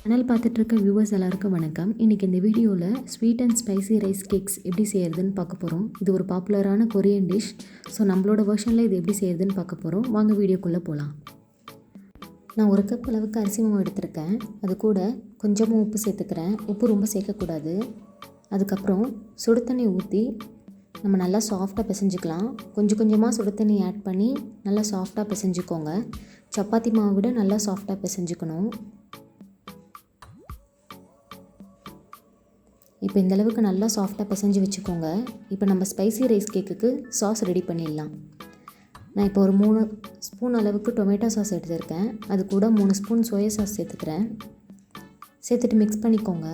Channel பார்த்துட்டு இருக்க viewers எல்லாருக்கும் வணக்கம். இன்றைக்கி இந்த வீடியோவில் sweet and spicy rice cakes எப்படி செய்கிறதுன்னு பார்க்க போகிறோம். இது ஒரு பாப்புலரான கொரியன் டிஷ். ஸோ நம்மளோட வெர்ஷனில் இது எப்படி செய்கிறதுன்னு பார்க்க போகிறோம். வாங்க வீடியோக்குள்ளே போகலாம். நான் ஒரு கப் அளவுக்கு அரிசி மாவு எடுத்திருக்கேன். அது கூட கொஞ்சமாக உப்பு சேர்த்துக்கிறேன். உப்பு ரொம்ப சேர்க்கக்கூடாது. அதுக்கப்புறம் சுடு தண்ணி ஊற்றி நம்ம நல்லா சாஃப்டாக பிசைஞ்சிக்கலாம். கொஞ்சம் கொஞ்சமாக சுடு தண்ணி ஆட் பண்ணி நல்லா சாஃப்டாக பிசைஞ்சிக்கோங்க. சப்பாத்தி மாவை விட நல்லா சாஃப்டாக பிசைஞ்சிக்கணும். இப்போ இந்தளவுக்கு நல்லா சாஃப்டாக பிசைஞ்சு வச்சுக்கோங்க. இப்போ நம்ம ஸ்பைசி ரைஸ் கேக்குக்கு சாஸ் ரெடி பண்ணிடலாம். நான் இப்போ ஒரு 3 ஸ்பூன் அளவுக்கு டொமேட்டோ சாஸ் எடுத்துருக்கேன். அது கூட 3 ஸ்பூன் சோயா சாஸ் சேர்த்துக்கிறேன். சேர்த்துட்டு மிக்ஸ் பண்ணிக்கோங்க.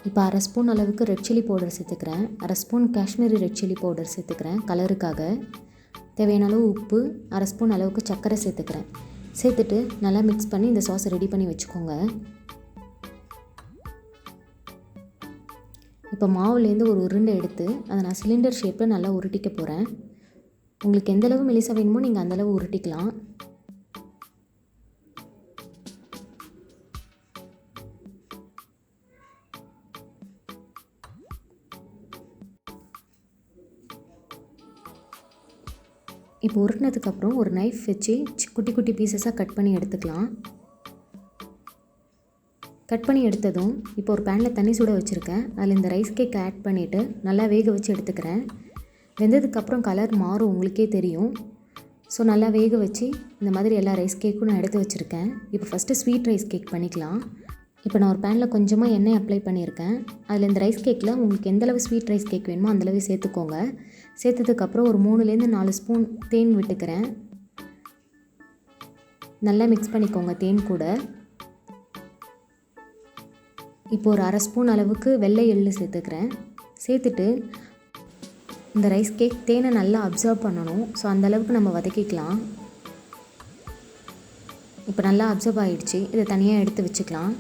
இப்போ 1/2 ஸ்பூன் அளவுக்கு ரெட் சில்லி பவுடர் சேர்த்துக்கிறேன். 1/2 spoon Kashmiri red chilli powder சேர்த்துக்கிறேன் கலருக்காக. தேவையான அளவு உப்பு, 1/2 ஸ்பூன் அளவுக்கு சர்க்கரை சேர்த்துக்கிறேன். சேர்த்துட்டு நல்லா மிக்ஸ் பண்ணி இந்த சாஸை ரெடி பண்ணி வச்சுக்கோங்க. இப்போ மாவுலேருந்து ஒரு உருண்டை எடுத்து அதை நான் சிலிண்டர் ஷேப்பில் நல்லா உருட்டிக்க போகிறேன். உங்களுக்கு எந்தளவு மெலிசா வேணுமோ நீங்கள் அந்தளவு உருட்டிக்கலாம். இப்போ உருட்டினதுக்கப்புறம் ஒரு நைஃப் வச்சு குட்டி குட்டி பீசஸாக கட் பண்ணி எடுத்துக்கலாம். கட் பண்ணி எடுத்ததும் இப்போ ஒரு பேனில் தண்ணி சுட வச்சுருக்கேன். அதில் இந்த ரைஸ் கேக் ஆட் பண்ணிவிட்டு நல்லா வேக வச்சு எடுத்துக்கிறேன். வெந்ததுக்கப்புறம் கலர் மாறும், உங்களுக்கே தெரியும். ஸோ நல்லா வேக வச்சு இந்த மாதிரி எல்லா ரைஸ் கேக்கும் நான் எடுத்து வச்சுருக்கேன். இப்போ ஃபஸ்ட்டு ஸ்வீட் ரைஸ் கேக் பண்ணிக்கலாம். இப்போ நான் ஒரு பேனில் கொஞ்சமாக எண்ணெய் அப்ளை பண்ணியிருக்கேன். அதில் இந்த ரைஸ் கேக்கில் உங்களுக்கு எந்தளவு ஸ்வீட் ரைஸ் கேக் வேணுமோ அந்தளவு சேர்த்துக்கோங்க. சேர்த்ததுக்கப்புறம் ஒரு 3லேருந்து 4 ஸ்பூன் தேன் விட்டுக்கிறேன். நல்லா மிக்ஸ் பண்ணிக்கோங்க தேன் கூட. இப்போ ஒரு 1/2 ஸ்பூன் அளவுக்கு வெள்ளை எள்ளு சேர்த்துக்கிறேன். சேர்த்துட்டு இந்த ரைஸ் கேக் தேனை நல்லா அப்சர்வ் பண்ணணும். ஸோ அந்தளவுக்கு நம்ம வதக்கிக்கலாம். இப்போ நல்லா அப்சர்வ் ஆகிடுச்சு. இதை தனியாக எடுத்து வச்சுக்கலாம்.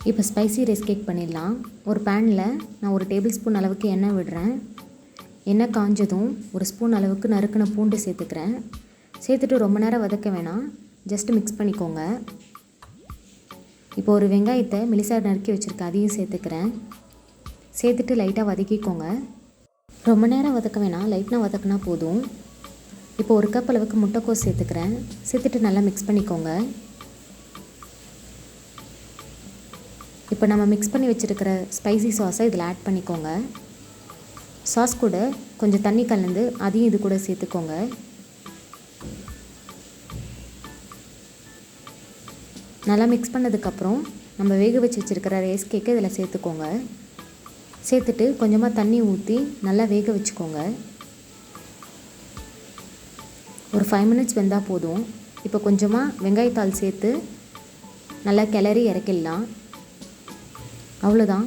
இப்போ ஸ்பைசி ரைஸ் கேக் பண்ணிடலாம். ஒரு பேனில் நான் 1 டேபிள் ஸ்பூன் அளவுக்கு எண்ணெய் விடுறேன். எண்ணெய் காஞ்சதும் 1 ஸ்பூன் அளவுக்கு நறுக்கின பூண்டு சேர்த்துக்கிறேன். சேர்த்துட்டு ரொம்ப நேரம் வதக்க வேணாம், ஜஸ்ட்டு மிக்ஸ் பண்ணிக்கோங்க. இப்போ ஒரு வெங்காயத்தை மெலிசாக நறுக்கி வச்சுருக்கேன், அதையும் சேர்த்துக்கிறேன். சேர்த்துட்டு லைட்டாக வதக்கிக்கோங்க. ரொம்ப நேரம் வதக்க வேணாம், லைட்டாக வதக்கினா போதும். இப்போ 1 கப் அளவுக்கு முட்டைக்கோஸ் சேர்த்துக்கிறேன். சேர்த்துட்டு நல்லா மிக்ஸ் பண்ணிக்கோங்க. இப்போ நம்ம மிக்ஸ் பண்ணி வச்சுருக்கிற ஸ்பைசி சாஸை இதில் ஆட் பண்ணிக்கோங்க. சாஸ் கூட கொஞ்சம் தண்ணி கலந்து அதையும் இது கூட சேர்த்துக்கோங்க. நல்லா மிக்ஸ் பண்ணதுக்கப்புறம் நம்ம வேக வச்சு வச்சுருக்கிற ரைஸ் கேக்கை இதில் சேர்த்துக்கோங்க. சேர்த்துட்டு கொஞ்சமாக தண்ணி ஊற்றி நல்லா வேக வச்சுக்கோங்க. ஒரு 5 மினிட்ஸ் வெந்தால் போதும். இப்போ கொஞ்சமாக வெங்காயத்தாள் சேர்த்து நல்லா கிளறி இறக்கிடலாம். அவ்வளோதான்,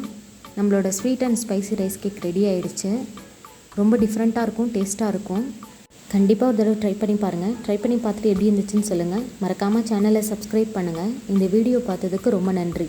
நம்மளோட sweet and spicy rice cake ready ஆகிடுச்சு. ரொம்ப டிஃப்ரெண்ட்டாக இருக்கும், டேஸ்ட்டாக இருக்கும். கண்டிப்பாக ஒரு தடவை ட்ரை பண்ணி பாருங்கள். ட்ரை பண்ணி பார்த்துட்டு எப்படி இருந்துச்சுன்னு சொல்லுங்கள். மறக்காமல் சேனலை சப்ஸ்கிரைப் பண்ணுங்கள். இந்த வீடியோ பார்த்ததுக்கு ரொம்ப நன்றி.